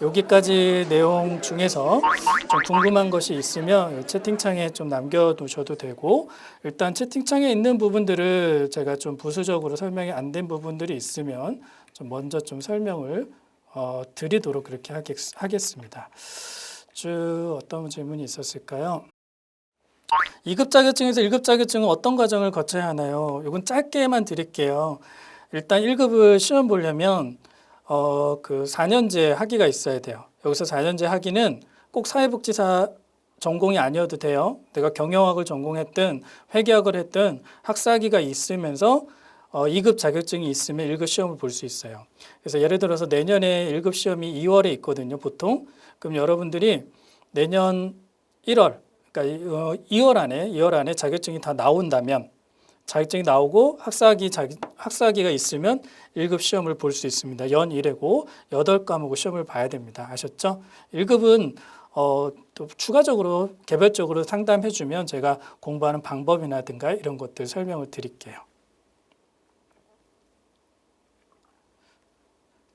여기까지 내용 중에서 좀 궁금한 것이 있으면 채팅창에 좀 남겨두셔도 되고, 일단 채팅창에 있는 부분들을 제가 좀 부수적으로 설명이 안 된 부분들이 있으면 좀 먼저 좀 설명을 드리도록 그렇게 하겠습니다. 쭉 어떤 질문이 있었을까요? 2급 자격증에서 1급 자격증은 어떤 과정을 거쳐야 하나요? 이건 짧게만 드릴게요. 일단 1급을 시험 보려면 그 4년제 학위가 있어야 돼요. 여기서 4년제 학위는 꼭 사회복지사 전공이 아니어도 돼요. 내가 경영학을 전공했든 회계학을 했든 학사학위가 있으면서 2급 자격증이 있으면 1급 시험을 볼 수 있어요. 그래서 예를 들어서 내년에 1급 시험이 2월에 있거든요, 보통. 그럼 여러분들이 내년 1월, 그러니까 2월 안에 자격증이 다 나온다면, 자격증이 나오고 학사학위가 있으면 1급 시험을 볼 수 있습니다. 연 1회고 8과목 시험을 봐야 됩니다. 아셨죠? 1급은 또 추가적으로 개별적으로 상담해 주면 제가 공부하는 방법이라든가 이런 것들 설명을 드릴게요.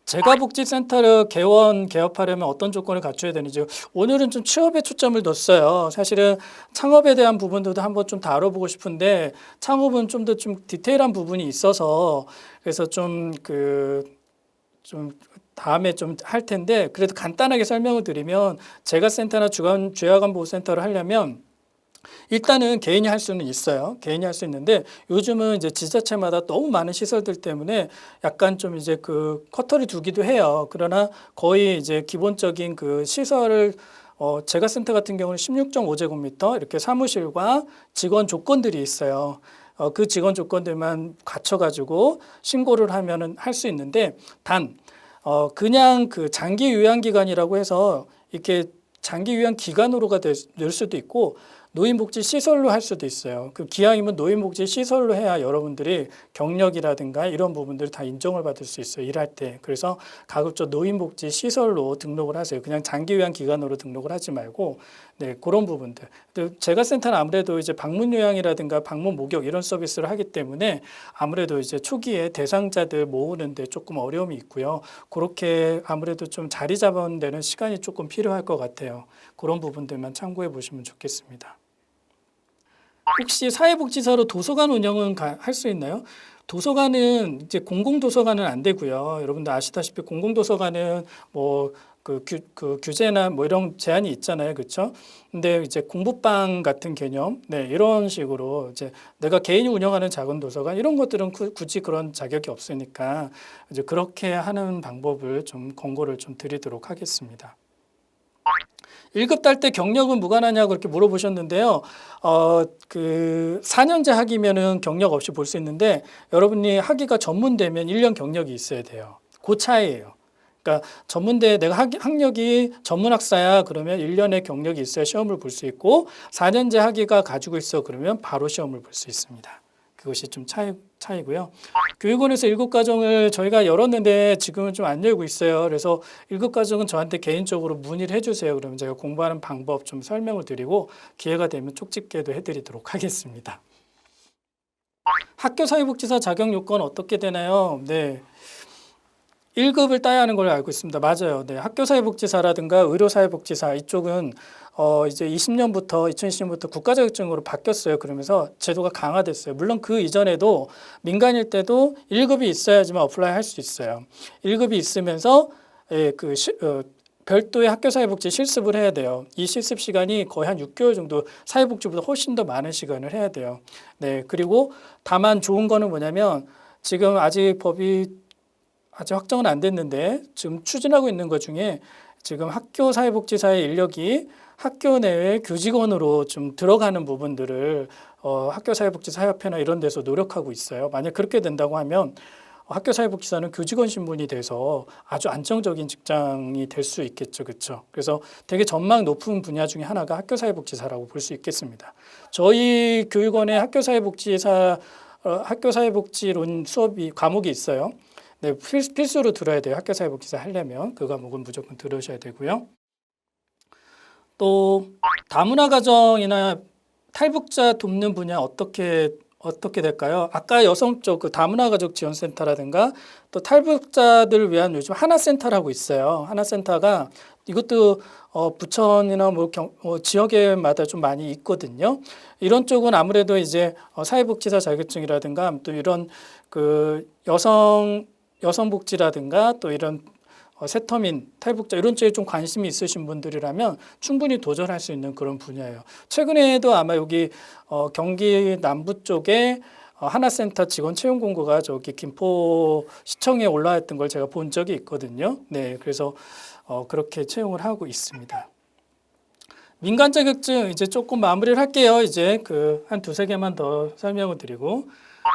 재가복지센터를 개업하려면 어떤 조건을 갖춰야 되는지, 오늘은 좀 취업에 초점을 뒀어요. 사실은 창업에 대한 부분도 한번 좀 다뤄보고 싶은데, 창업은 좀 더 좀 디테일한 부분이 있어서 그래서 좀 다음에 좀 할 텐데, 그래도 간단하게 설명을 드리면, 재가센터나 주야간보호센터를 하려면 일단은 개인이 할 수는 있어요. 개인이 할 수 있는데, 요즘은 이제 지자체마다 너무 많은 시설들 때문에 약간 좀 이제 그 커터를 두기도 해요. 그러나 거의 이제 기본적인 그 시설을 재가센터 같은 경우는 16.5제곱미터 이렇게 사무실과 직원 조건들이 있어요. 그 직원 조건들만 갖춰가지고 신고를 하면은 할 수 있는데, 단 그냥 그 장기 요양 기간이라고 해서 이렇게 장기 요양 기간으로가 될 수도 있고, 노인복지 시설로 할 수도 있어요. 그 기왕이면 노인복지 시설로 해야 여러분들이 경력이라든가 이런 부분들을 다 인정을 받을 수 있어요. 일할 때. 그래서 가급적 노인복지 시설로 등록을 하세요. 그냥 장기 요양 기간으로 등록을 하지 말고, 네, 그런 부분들. 재가센터는 아무래도 이제 방문 요양이라든가 방문 목욕 이런 서비스를 하기 때문에 아무래도 이제 초기에 대상자들 모으는데 조금 어려움이 있고요. 그렇게 아무래도 좀 자리 잡은 데는 시간이 조금 필요할 것 같아요. 그런 부분들만 참고해 보시면 좋겠습니다. 혹시 사회복지사로 도서관 운영은 할 수 있나요? 도서관은 이제 공공도서관은 안 되고요. 여러분들 아시다시피 공공도서관은 뭐 그 규제나 뭐 이런 제한이 있잖아요. 그렇죠? 근데 이제 공부방 같은 개념, 네, 이런 식으로 이제 내가 개인이 운영하는 작은 도서관 이런 것들은 굳이 그런 자격이 없으니까 이제 그렇게 하는 방법을 좀 권고를 좀 드리도록 하겠습니다. 1급 딸 때 경력은 무관하냐고 그렇게 물어보셨는데요. 그 4년제 학위면은 경력 없이 볼 수 있는데, 여러분이 학위가 전문대면 1년 경력이 있어야 돼요. 그 차이예요. 그러니까 전문대 내가 학력이 전문학사야 그러면 1년의 경력이 있어야 시험을 볼 수 있고, 4년제 학위가 가지고 있어 그러면 바로 시험을 볼 수 있습니다. 그것이 좀 차이고요. 교육원에서 1급 과정을 저희가 열었는데 지금은 좀 안 열고 있어요. 그래서 1급 과정은 저한테 개인적으로 문의를 해주세요. 그러면 제가 공부하는 방법 좀 설명을 드리고 기회가 되면 쪽집게도 해드리도록 하겠습니다. 학교 사회복지사 자격 요건 어떻게 되나요? 네. 1급을 따야 하는 걸로 알고 있습니다. 맞아요. 네. 학교사회복지사라든가 의료사회복지사 이쪽은 이제 2020년부터 국가자격증으로 바뀌었어요. 그러면서 제도가 강화됐어요. 물론 그 이전에도 민간일 때도 1급이 있어야지만 어플라이 할 수 있어요. 1급이 있으면서 별도의 학교사회복지 실습을 해야 돼요. 이 실습 시간이 거의 한 6개월 정도, 사회복지보다 훨씬 더 많은 시간을 해야 돼요. 네. 그리고 다만 좋은 거는 뭐냐면, 지금 아직 법이 아직 확정은 안 됐는데 지금 추진하고 있는 것 중에, 지금 학교 사회복지사의 인력이 학교 내외 교직원으로 좀 들어가는 부분들을 학교 사회복지사협회나 이런 데서 노력하고 있어요. 만약 그렇게 된다고 하면 학교 사회복지사는 교직원 신분이 돼서 아주 안정적인 직장이 될 수 있겠죠. 그렇죠? 그래서 되게 전망 높은 분야 중에 하나가 학교 사회복지사라고 볼 수 있겠습니다. 저희 교육원에 학교 사회복지론 과목이 있어요. 네, 필수로 들어야 돼요. 학교사회복지사 하려면 그 과목은 무조건 들으셔야 되고요. 또 다문화 가정이나 탈북자 돕는 분야 어떻게 어떻게 될까요? 아까 여성 쪽 그 다문화 가족 지원센터라든가 또 탈북자들을 위한 요즘 하나센터라고 있어요. 하나센터가 이것도 부천이나 뭐 지역에마다 좀 많이 있거든요. 이런 쪽은 아무래도 이제 사회복지사 자격증이라든가 또 이런 그 여성복지라든가 또 이런 세터민, 탈북자 이런 쪽에 좀 관심이 있으신 분들이라면 충분히 도전할 수 있는 그런 분야예요. 최근에도 아마 여기 경기 남부 쪽에 하나센터 직원 채용 공고가 저기 김포시청에 올라왔던 걸 제가 본 적이 있거든요. 네, 그래서 그렇게 채용을 하고 있습니다. 민간 자격증 이제 조금 마무리를 할게요. 이제 그 한 두세 개만 더 설명을 드리고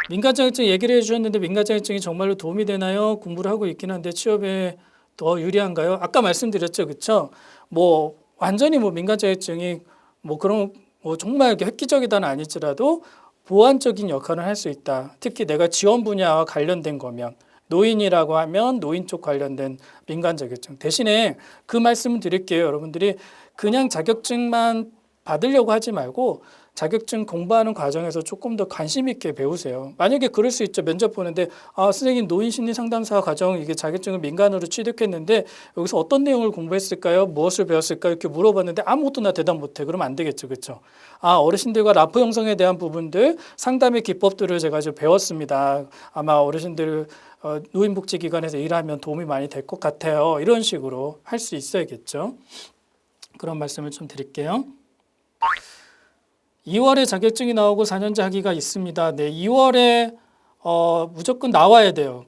민간 자격증 얘기를 해주셨는데 민간 자격증이 정말로 도움이 되나요? 공부를 하고 있긴 한데 취업에 더 유리한가요? 아까 말씀드렸죠, 그렇죠? 뭐 완전히 뭐 민간 자격증이 뭐 그런 뭐 정말 이렇게 획기적이다는 아니지라도 보완적인 역할을 할 수 있다. 특히 내가 지원 분야와 관련된 거면 노인이라고 하면 노인 쪽 관련된 민간 자격증. 대신에 그 말씀을 드릴게요. 여러분들이 그냥 자격증만 받으려고 하지 말고 자격증 공부하는 과정에서 조금 더 관심 있게 배우세요. 만약에 그럴 수 있죠. 면접 보는데 선생님 노인 심리 상담사 과정 이게 자격증을 민간으로 취득했는데 여기서 어떤 내용을 공부했을까요? 무엇을 배웠을까요? 이렇게 물어봤는데 아무것도 나 대답 못해. 그러면 안 되겠죠. 그렇죠? 어르신들과 라포 형성에 대한 부분들 상담의 기법들을 제가 좀 배웠습니다. 아마 어르신들 노인복지기관에서 일하면 도움이 많이 될 것 같아요. 이런 식으로 할 수 있어야겠죠. 그런 말씀을 좀 드릴게요. 2월에 자격증이 나오고 4년제 학위가 있습니다. 네, 2월에 무조건 나와야 돼요.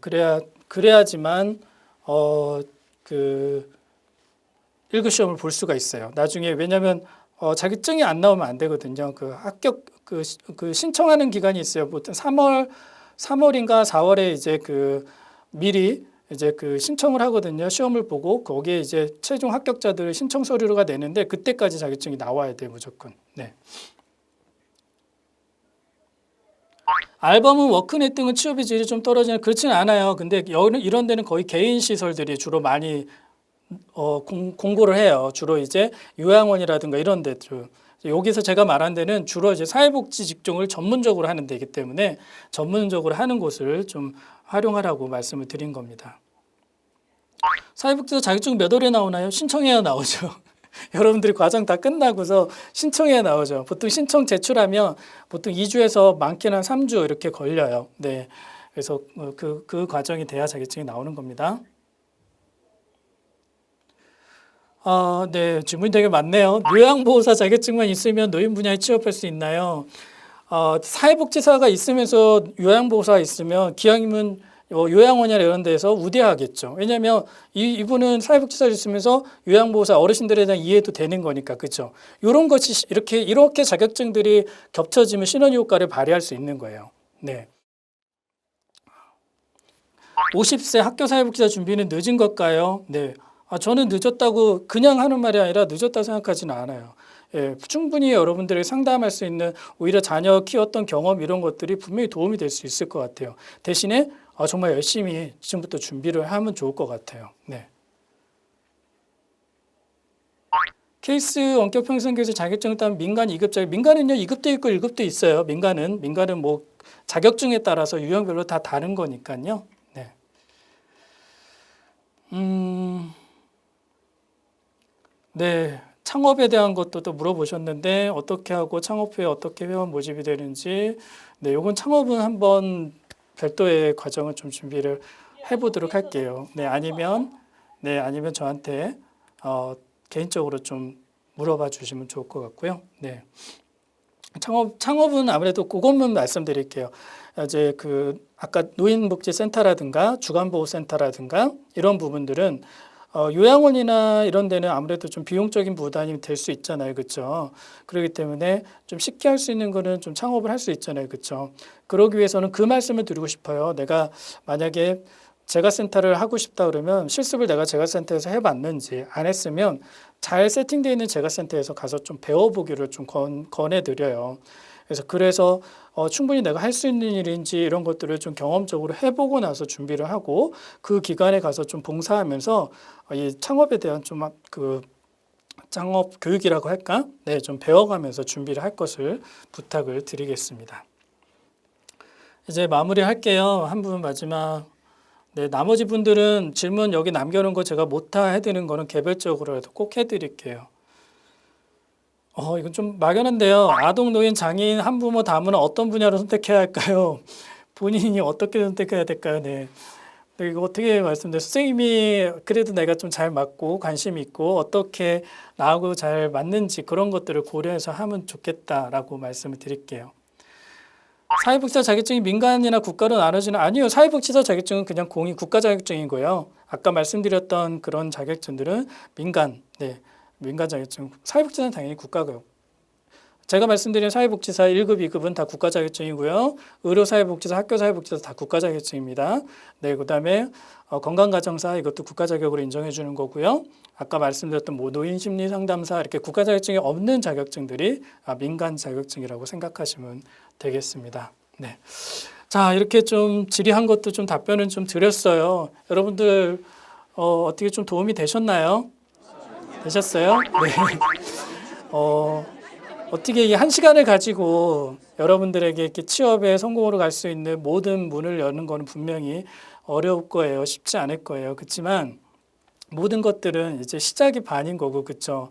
그래야지만 그 1급 시험을 볼 수가 있어요. 나중에 왜냐하면 자격증이 안 나오면 안 되거든요. 그 합격 그 신청하는 기간이 있어요. 보통 3월인가 4월에 이제 그 미리 이제 그 신청을 하거든요. 시험을 보고 거기에 이제 최종 합격자들 신청 서류가 내는데 그때까지 자격증이 나와야 돼요. 무조건. 네. 알바몬 워크넷 등은 취업의 질이 좀 떨어지는 그렇지는 않아요. 근데 이런 데는 거의 개인 시설들이 주로 많이 공고를 해요. 주로 이제 요양원이라든가 이런 데들. 여기서 제가 말한 데는 주로 이제 사회복지 직종을 전문적으로 하는 데이기 때문에 전문적으로 하는 곳을 좀 활용하라고 말씀을 드린 겁니다. 사회복지사 자격증 몇 월에 나오나요? 신청해야 나오죠. 여러분들이 과정 다 끝나고서 신청해야 나오죠. 보통 신청 제출하면 보통 2주에서 많게는 3주 이렇게 걸려요. 네, 그래서 그 과정이 돼야 자격증이 나오는 겁니다. 네, 질문이 되게 많네요. 요양보호사 자격증만 있으면 노인 분야에 취업할 수 있나요? 사회복지사가 있으면서 요양보호사가 있으면 기왕이면 요양원이나 이런 데서 우대하겠죠. 왜냐하면 이분은 사회복지사를 있으면서 요양보호사 어르신들에 대한 이해도 되는 거니까, 그렇죠? 이런 것이 이렇게 자격증들이 겹쳐지면 시너지 효과를 발휘할 수 있는 거예요. 네. 50세 학교 사회복지사 준비는 늦은 걸까요? 네. 저는 늦었다고 그냥 하는 말이 아니라 늦었다 생각하지는 않아요. 예, 충분히 여러분들이 상담할 수 있는 오히려 자녀 키웠던 경험 이런 것들이 분명히 도움이 될 수 있을 것 같아요. 대신에 정말 열심히 지금부터 준비를 하면 좋을 것 같아요. 네. 케이스 원격 평생교사 자격증을 따면 민간 2급 자격, 민간은요 2급도 있고 1급도 있어요. 민간은 뭐 자격증에 따라서 유형별로 다 다른 거니까요. 네. 네. 창업에 대한 것도 또 물어보셨는데 어떻게 하고 창업 후에 어떻게 회원 모집이 되는지 네, 요건 창업은 한번 별도의 과정을 좀 준비를 해보도록 할게요. 네, 아니면 저한테 개인적으로 좀 물어봐 주시면 좋을 것 같고요. 네, 창업은 아무래도 그것만 말씀드릴게요. 이제 아까 노인복지센터라든가 주간보호센터라든가 이런 부분들은 요양원이나 이런 데는 아무래도 좀 비용적인 부담이 될 수 있잖아요. 그렇죠? 그렇기 때문에 좀 쉽게 할 수 있는 거는 좀 창업을 할 수 있잖아요. 그렇죠? 그러기 위해서는 그 말씀을 드리고 싶어요. 내가 만약에 재가센터를 하고 싶다 그러면 실습을 내가 재가센터에서 해봤는지 안 했으면 잘 세팅되어 있는 재가센터에서 가서 좀 배워보기를 좀 권해드려요. 그래서 충분히 내가 할 수 있는 일인지 이런 것들을 좀 경험적으로 해보고 나서 준비를 하고 그 기관에 가서 좀 봉사하면서 이 창업에 대한 좀 창업 교육이라고 할까? 네, 좀 배워가면서 준비를 할 것을 부탁을 드리겠습니다. 이제 마무리할게요. 한 분 마지막. 네, 나머지 분들은 질문 여기 남겨놓은 거 제가 못다 해드리는 거는 개별적으로라도 꼭 해드릴게요. 이건 좀 막연한데요. 아동, 노인, 장애인, 한부모, 다문화 어떤 분야로 선택해야 할까요? 본인이 어떻게 선택해야 될까요? 네. 네, 이거 어떻게 말씀드려요? 선생님이 그래도 내가 좀 잘 맞고 관심 있고 어떻게 나하고 잘 맞는지 그런 것들을 고려해서 하면 좋겠다라고 말씀을 드릴게요. 사회복지사 자격증이 민간이나 국가로 나눠지는 아니요. 사회복지사 자격증은 그냥 공인 국가 자격증이고요. 아까 말씀드렸던 그런 자격증들은 민간, 네, 민간 자격증. 사회복지사는 당연히 국가고요. 제가 말씀드린 사회복지사 1급, 2급은 다 국가 자격증이고요. 의료사회복지사, 학교사회복지사 다 국가 자격증입니다. 네, 그다음에 건강가정사 이것도 국가 자격으로 인정해 주는 거고요. 아까 말씀드렸던 뭐 노인심리상담사 이렇게 국가 자격증이 없는 자격증들이 민간 자격증이라고 생각하시면 되겠습니다. 네. 자, 이렇게 좀 질의한 것도 좀 답변은 좀 드렸어요. 여러분들 어떻게 좀 도움이 되셨나요? 되셨어요? 네. 어떻게 이 한 시간을 가지고 여러분들에게 이렇게 취업에 성공으로 갈 수 있는 모든 문을 여는 거는 분명히 어려울 거예요. 쉽지 않을 거예요. 그렇지만 모든 것들은 이제 시작이 반인 거고, 그렇죠?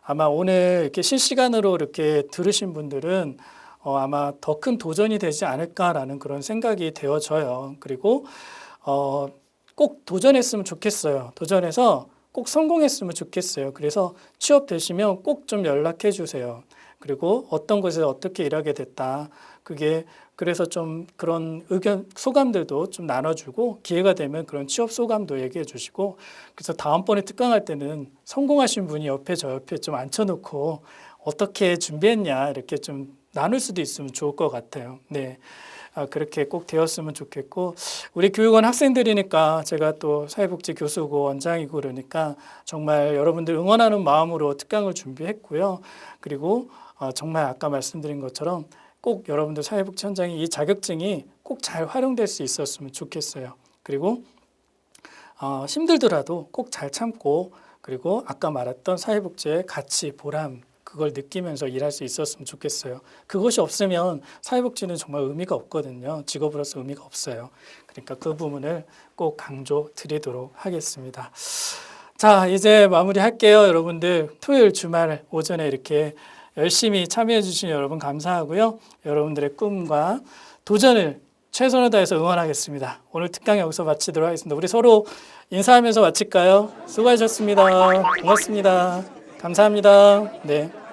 아마 오늘 이렇게 실시간으로 이렇게 들으신 분들은 아마 더 큰 도전이 되지 않을까라는 그런 생각이 되어져요. 그리고 꼭 도전했으면 좋겠어요. 도전해서 꼭 성공했으면 좋겠어요. 그래서 취업되시면 꼭 좀 연락해 주세요. 그리고 어떤 곳에서 어떻게 일하게 됐다. 그게 그래서 좀 그런 의견, 소감들도 좀 나눠주고 기회가 되면 그런 취업 소감도 얘기해 주시고 그래서 다음번에 특강할 때는 성공하신 분이 옆에 저 옆에 좀 앉혀놓고 어떻게 준비했냐 이렇게 좀 나눌 수도 있으면 좋을 것 같아요. 네. 그렇게 꼭 되었으면 좋겠고 우리 교육원 학생들이니까 제가 또 사회복지 교수고 원장이고 그러니까 정말 여러분들 응원하는 마음으로 특강을 준비했고요. 그리고 정말 아까 말씀드린 것처럼 꼭 여러분들 사회복지 현장에 이 자격증이 꼭 잘 활용될 수 있었으면 좋겠어요. 그리고 힘들더라도 꼭 잘 참고 그리고 아까 말했던 사회복지의 가치, 보람 그걸 느끼면서 일할 수 있었으면 좋겠어요. 그것이 없으면 사회복지는 정말 의미가 없거든요. 직업으로서 의미가 없어요. 그러니까 그 부분을 꼭 강조 드리도록 하겠습니다. 자, 이제 마무리할게요. 여러분들 토요일 주말 오전에 이렇게 열심히 참여해 주신 여러분 감사하고요. 여러분들의 꿈과 도전을 최선을 다해서 응원하겠습니다. 오늘 특강 여기서 마치도록 하겠습니다. 우리 서로 인사하면서 마칠까요? 수고하셨습니다. 고맙습니다. 감사합니다. 네.